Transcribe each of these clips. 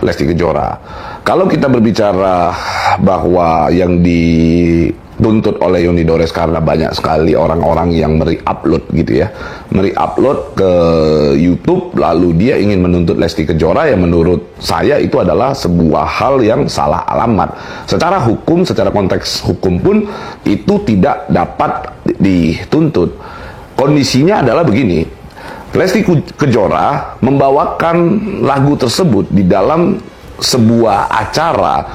Lesti Kejora. Kalau kita berbicara bahwa yang dituntut oleh Yoni Dores karena banyak sekali orang-orang yang upload gitu ya, upload ke YouTube, lalu dia ingin menuntut Lesti Kejora, yang menurut saya itu adalah sebuah hal yang salah alamat. Secara hukum, secara konteks hukum pun itu tidak dapat dituntut. Kondisinya adalah begini. Lesti Kejora membawakan lagu tersebut di dalam sebuah acara,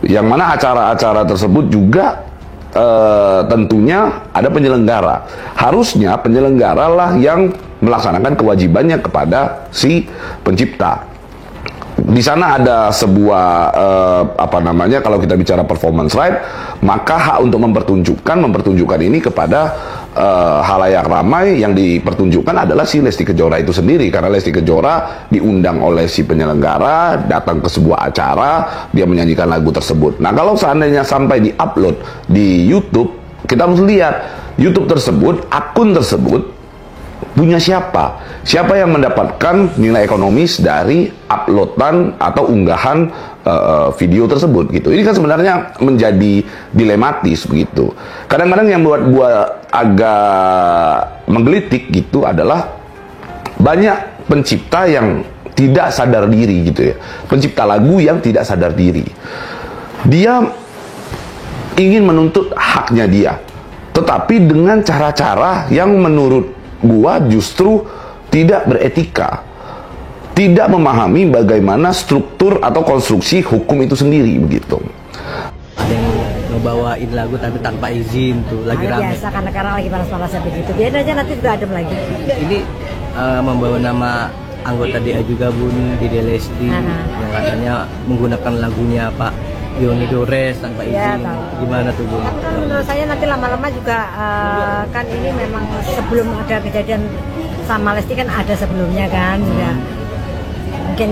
yang mana acara-acara tersebut juga tentunya ada penyelenggara. Harusnya penyelenggara lah yang melaksanakan kewajibannya kepada si pencipta. Di sana ada sebuah kalau kita bicara performance right, maka hak untuk mempertunjukkan ini kepada halayak ramai. Yang dipertunjukkan adalah si Lesti Kejora itu sendiri, karena Lesti Kejora diundang oleh si penyelenggara, datang ke sebuah acara, dia menyanyikan lagu tersebut. Nah, kalau seandainya sampai di-upload di YouTube, kita harus lihat YouTube tersebut, akun tersebut punya siapa? Siapa yang mendapatkan nilai ekonomis dari uploadan atau unggahan video tersebut gitu. Ini kan sebenarnya menjadi dilematis begitu. Kadang-kadang yang buat agak menggelitik gitu adalah banyak pencipta yang tidak sadar diri gitu ya. Pencipta lagu yang tidak sadar diri. Dia ingin menuntut haknya dia, tetapi dengan cara-cara yang menurut gua justru tidak beretika, tidak memahami bagaimana struktur atau konstruksi hukum itu sendiri begitu. Ada yang ngebawain lagu tapi tanpa izin tuh, lagi rame. Biasa karena lagi panas-panasnya begitu. Biarin aja, nanti juga adem lagi. Ini membawa nama anggota DA juga Bun di Lesti, yang katanya menggunakan lagunya Pak Yoni Dores tanpa izin. Ya, gimana tuh Bun? Tapi kan menurut saya nanti lama-lama juga kan ini memang sebelum ada kejadian sama Lesti kan ada sebelumnya kan juga. Mungkin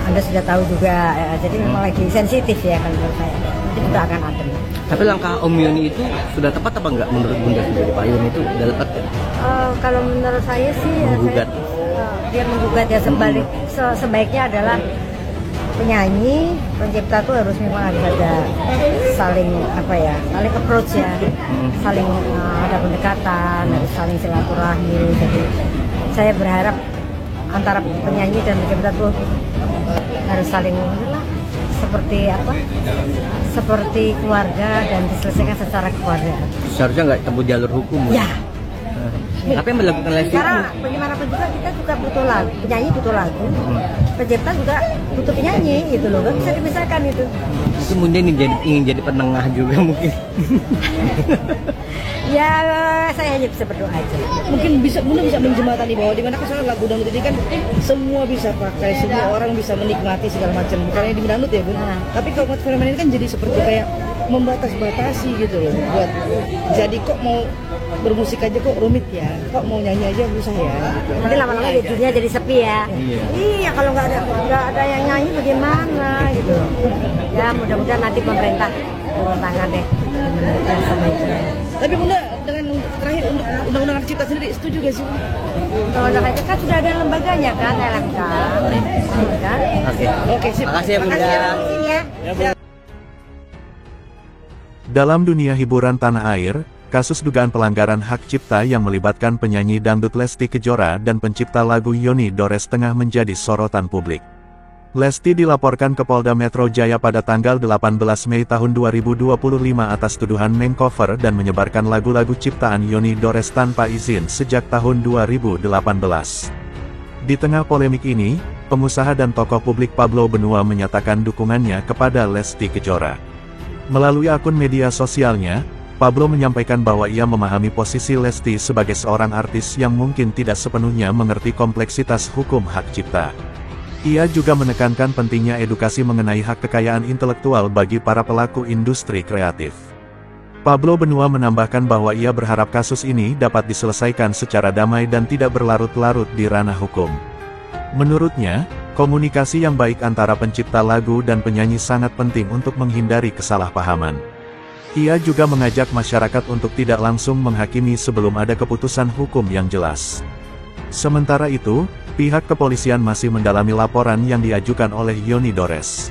Anda sudah tahu juga, jadi memang lagi sensitif ya kan menurut saya. Nanti juga akan adem. Tapi langkah Om Yoni itu sudah tepat apa enggak menurut Bunda sendiri? Pak Yoni itu sudah tepat ya? Kalau menurut saya sih menggugat. Dia menggugat ya, sebaiknya adalah penyanyi, pencipta tuh harus memang ada saling saling approach ya, saling ada pendekatan, harus saling silaturahmi. Jadi saya berharap antara penyanyi dan pencipta tuh harus saling seperti keluarga dan diselesaikan secara keluarga. Seharusnya nggak tempuh jalur hukum ya. Apa yang melakukan Lesti? Karena bagaimanapun juga kita juga butuh lagu, penyanyi butuh lagu, pencipta juga butuh penyanyi gitu loh, gak bisa dipisahkan itu. Itu mungkin ingin jadi penengah juga mungkin. Ya saya hanya bisa berdoa aja. Mungkin Bunda bisa menjembatani bahwa dimana kesalahan lagu dangdut ini kan semua bisa pakai, semua orang bisa menikmati segala macam. Bukannya di dangdut ya Bun. Tapi kalau fenomena ini kan jadi seperti kayak membatas-batasi gitu loh. Buat jadi kok mau bermusik aja kok rumit ya, kok mau nyanyi aja susah ya. Nanti lama-lama dunia jadi sepi ya. Iya, kalau nggak ada yang nyanyi bagaimana gitu. Ya mudah-mudahan nanti pemerintah turun tangan deh. Tapi Bunda dengan terakhir untuk undang-undang hak cipta sendiri setuju gak sih? Undang-undang hak cipta kan sudah ada lembaganya kan, LMK. Oke, sip. Makasih ya Bunda. Dalam dunia hiburan tanah air, kasus dugaan pelanggaran hak cipta yang melibatkan penyanyi dangdut Lesti Kejora dan pencipta lagu Yoni Dores tengah menjadi sorotan publik. Lesti dilaporkan ke Polda Metro Jaya pada tanggal 18 Mei tahun 2025 atas tuduhan makeover dan menyebarkan lagu-lagu ciptaan Yoni Dores tanpa izin sejak tahun 2018. Di tengah polemik ini, pengusaha dan tokoh publik Pablo Benua menyatakan dukungannya kepada Lesti Kejora. Melalui akun media sosialnya, Pablo menyampaikan bahwa ia memahami posisi Lesti sebagai seorang artis yang mungkin tidak sepenuhnya mengerti kompleksitas hukum hak cipta. Ia juga menekankan pentingnya edukasi mengenai hak kekayaan intelektual bagi para pelaku industri kreatif. Pablo Benua menambahkan bahwa ia berharap kasus ini dapat diselesaikan secara damai dan tidak berlarut-larut di ranah hukum. Menurutnya, komunikasi yang baik antara pencipta lagu dan penyanyi sangat penting untuk menghindari kesalahpahaman. Ia juga mengajak masyarakat untuk tidak langsung menghakimi sebelum ada keputusan hukum yang jelas. Sementara itu, Pihak kepolisian masih mendalami laporan yang diajukan oleh Yoni Dores.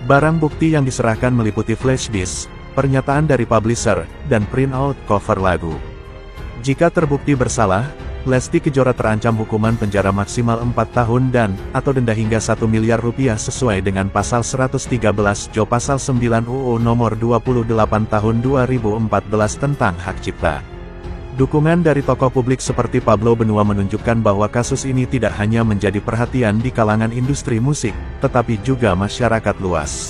Barang bukti yang diserahkan meliputi flash disk, pernyataan dari publisher, dan printout cover lagu. Jika terbukti bersalah, Lesti Kejora terancam hukuman penjara maksimal 4 tahun dan, atau denda hingga 1 miliar rupiah sesuai dengan pasal 113 Jo pasal 9 UU nomor 28 tahun 2014 tentang hak cipta. Dukungan dari tokoh publik seperti Pablo Benua menunjukkan bahwa kasus ini tidak hanya menjadi perhatian di kalangan industri musik, tetapi juga masyarakat luas.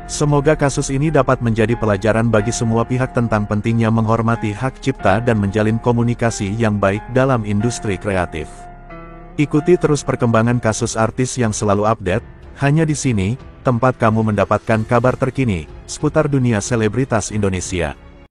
Semoga kasus ini dapat menjadi pelajaran bagi semua pihak tentang pentingnya menghormati hak cipta dan menjalin komunikasi yang baik dalam industri kreatif. Ikuti terus perkembangan kasus artis yang selalu update, hanya di sini, tempat kamu mendapatkan kabar terkini, seputar dunia selebritas Indonesia.